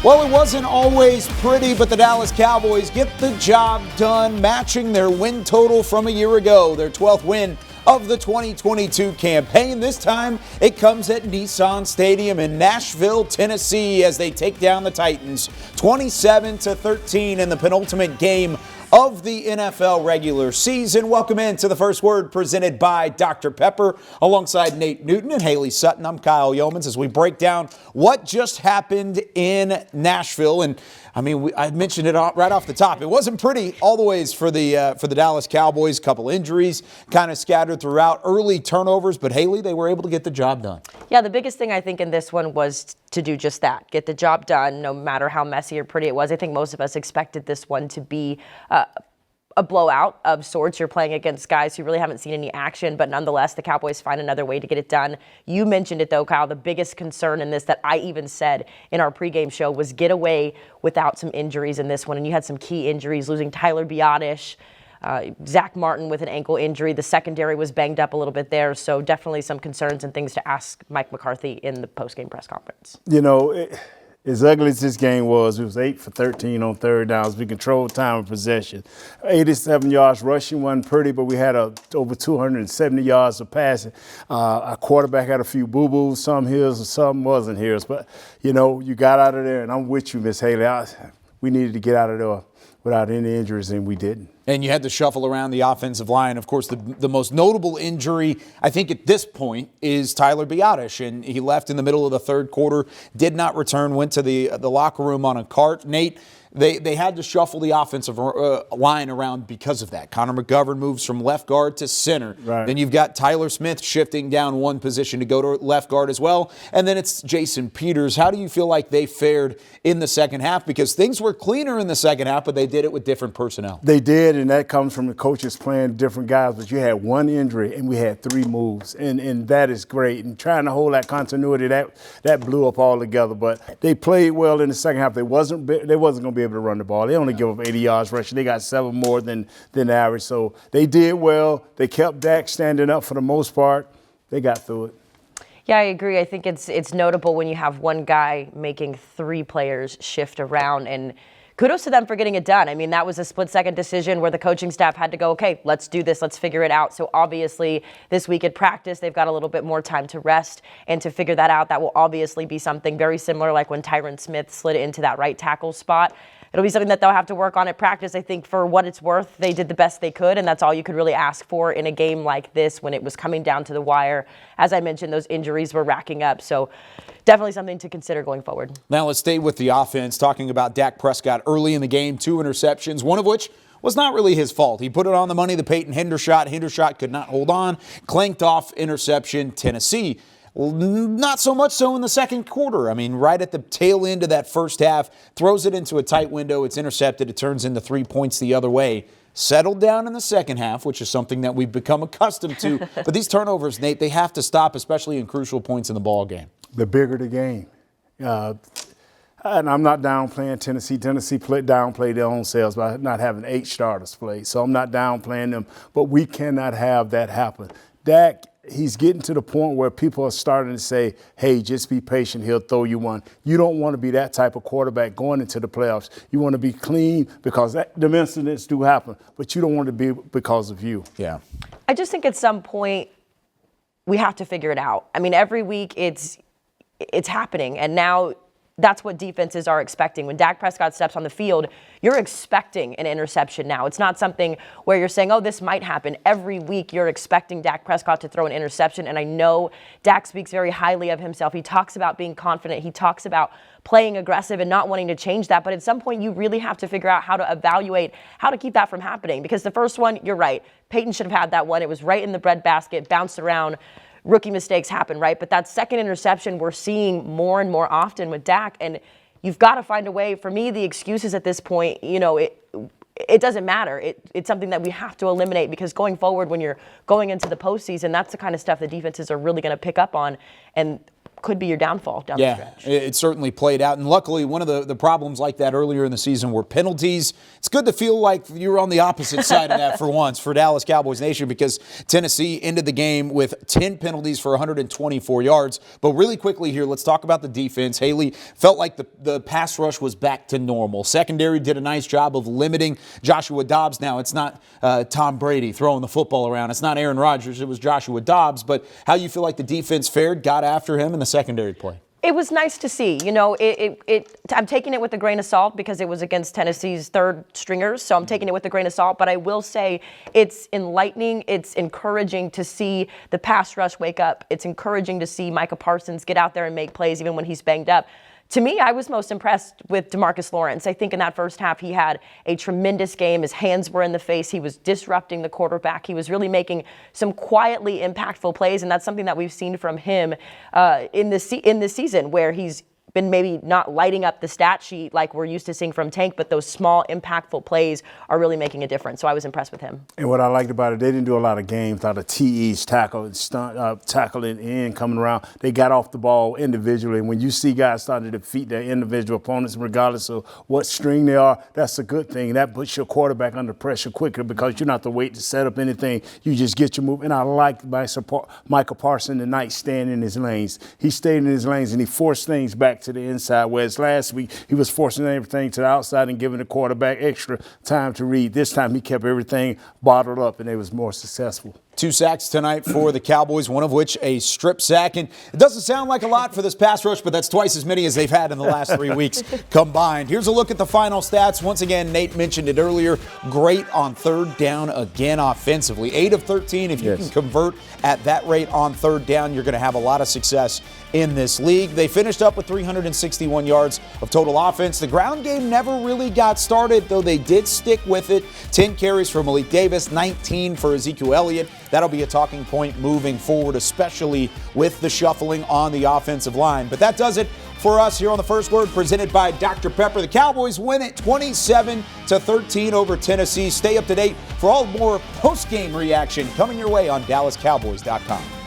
Well, it wasn't always pretty, but the Dallas Cowboys get the job done, matching their win total from a year ago, their 12th win of the 2022 campaign. This time, it comes at Nissan Stadium in Nashville, Tennessee, as they take down the Titans 27-13 in the penultimate game of the NFL regular season. Welcome into the First Word presented by Dr. Pepper. Alongside Nate Newton and Hailey Sutton, I'm Kyle Youmans as we break down what just happened in Nashville. And I mean, I mentioned it right off the top. It wasn't pretty all the ways for the Dallas Cowboys. Couple injuries kind of scattered throughout, early turnovers, but Hailey, they were able to get the job done. Yeah, the biggest thing I think in this one was to do just that, get the job done, no matter how messy or pretty it was. I think most of us expected this one to be a blowout of sorts. You're playing against guys who really haven't seen any action, but nonetheless, the Cowboys find another way to get it done. You mentioned it though, Kyle, the biggest concern in this that I even said in our pregame show was get away without some injuries in this one. And you had some key injuries, losing Tyler Biadasz, Zach Martin with an ankle injury. The secondary was banged up a little bit there. So definitely some concerns and things to ask Mike McCarthy in the postgame press conference. You know, as ugly as this game was, it was 8 for 13 on third downs. We controlled time of possession. 87 yards rushing wasn't pretty, but we had over 270 yards of passing. Our quarterback had a few boo-boos, some his and some wasn't his. But, you know, you got out of there, and I'm with you, Miss Hailey. We needed to get out of there without any injuries, and we didn't. And you had to shuffle around the offensive line. Of course, the most notable injury, I think at this point, is Tyler Biadasz. And he left in the middle of the third quarter, did not return, went to the locker room on a cart. Nate, they had to shuffle the offensive line around because of that. Connor McGovern moves from left guard to center. Right. Then you've got Tyler Smith shifting down one position to go to left guard as well. And then it's Jason Peters. How do you feel like they fared in the second half? Because things were cleaner in the second half, but they did it with different personnel. They did, and that comes from the coaches playing different guys. But you had one injury, and we had 3 moves, and that is great. And trying to hold that continuity, that blew up altogether. But they played well in the second half. They wasn't going to be able to run the ball. They only give up 80 yards rushing. They got 7 more than the average. So they did well. They kept Dak standing up for the most part. They got through it. Yeah, I agree. I think it's notable when you have one guy making 3 players shift around, and kudos to them for getting it done. I mean, that was a split-second decision where the coaching staff had to go, okay, let's do this, let's figure it out. So obviously this week at practice, they've got a little bit more time to rest and to figure that out. That will obviously be something very similar like when Tyron Smith slid into that right tackle spot. It'll be something that they'll have to work on at practice. I think for what it's worth, they did the best they could, and that's all you could really ask for in a game like this when it was coming down to the wire. As I mentioned, those injuries were racking up, so definitely something to consider going forward. Now let's stay with the offense, talking about Dak Prescott early in the game, 2 interceptions, one of which was not really his fault. He put it on the money, the Peyton Hendershot. Hendershot could not hold on, clanked off interception. Tennessee, not so much so in the second quarter. I mean, right at the tail end of that first half, throws it into a tight window. It's intercepted. It turns into 3 points the other way. Settled down in the second half, which is something that we've become accustomed to. But these turnovers, Nate, they have to stop, especially in crucial points in the ball game. The bigger the game. And I'm not downplaying Tennessee. Tennessee downplayed their own selves by not having 8 starters play. So I'm not downplaying them. But we cannot have that happen. Dak, he's getting to the point where people are starting to say, hey, just be patient, he'll throw you one. You don't want to be that type of quarterback going into the playoffs. You want to be clean because the incidents do happen, but you don't want to be because of you. Yeah. I just think at some point we have to figure it out. I mean, every week it's happening, and now that's what defenses are expecting. When Dak Prescott steps on the field, you're expecting an interception now. It's not something where you're saying, oh, this might happen. Every week you're expecting Dak Prescott to throw an interception, and I know Dak speaks very highly of himself. He talks about being confident. He talks about playing aggressive and not wanting to change that. But at some point, you really have to figure out how to evaluate how to keep that from happening. Because the first one, you're right. Peyton should have had that one. It was right in the breadbasket, bounced around. Rookie mistakes happen, right? But that second interception we're seeing more and more often with Dak, and you've got to find a way. For me, the excuses at this point, you know, it doesn't matter. It's something that we have to eliminate, because going forward when you're going into the postseason, that's the kind of stuff the defenses are really going to pick up on. And could be your downfall down the stretch. Yeah, it certainly played out. And luckily, one of the problems like that earlier in the season were penalties. It's good to feel like you're on the opposite side of that for once for Dallas Cowboys Nation, because Tennessee ended the game with 10 penalties for 124 yards. But really quickly here, let's talk about the defense. Hailey felt like the pass rush was back to normal. Secondary did a nice job of limiting Joshua Dobbs. Now, it's not Tom Brady throwing the football around. It's not Aaron Rodgers. It was Joshua Dobbs. But how you feel like the defense fared, got after him in the secondary play? It was nice to see. You know, I'm taking it with a grain of salt because it was against Tennessee's third stringers, so I'm taking it with a grain of salt. But I will say it's enlightening. It's encouraging to see the pass rush wake up. It's encouraging to see Micah Parsons get out there and make plays even when he's banged up. To me, I was most impressed with DeMarcus Lawrence. I think in that first half, he had a tremendous game. His hands were in the face. He was disrupting the quarterback. He was really making some quietly impactful plays, and that's something that we've seen from him in this season, where he's been maybe not lighting up the stat sheet like we're used to seeing from Tank, but those small, impactful plays are really making a difference. So I was impressed with him. And what I liked about it, they didn't do a lot of games, a lot of TEs, tackling in, coming around. They got off the ball individually. And when you see guys starting to defeat their individual opponents, regardless of what string they are, that's a good thing. That puts your quarterback under pressure quicker because you don't have to wait to set up anything. You just get your move. And I liked Micah Parsons tonight staying in his lanes. He stayed in his lanes and he forced things back to the inside, whereas last week he was forcing everything to the outside and giving the quarterback extra time to read. This time he kept everything bottled up and it was more successful. 2 sacks tonight for the Cowboys, one of which a strip sack. And it doesn't sound like a lot for this pass rush, but that's twice as many as they've had in the last 3 weeks combined. Here's a look at the final stats. Once again, Nate mentioned it earlier. Great on third down again offensively. 8 of 13. If you can convert at that rate on third down, you're going to have a lot of success in this league. They finished up with 361 yards of total offense. The ground game never really got started, though they did stick with it. 10 carries for Malik Davis, 19 for Ezekiel Elliott. That'll be a talking point moving forward, especially with the shuffling on the offensive line. But that does it for us here on The First Word, presented by Dr. Pepper. The Cowboys win it 27-13 over Tennessee. Stay up to date for all more post-game reaction coming your way on DallasCowboys.com.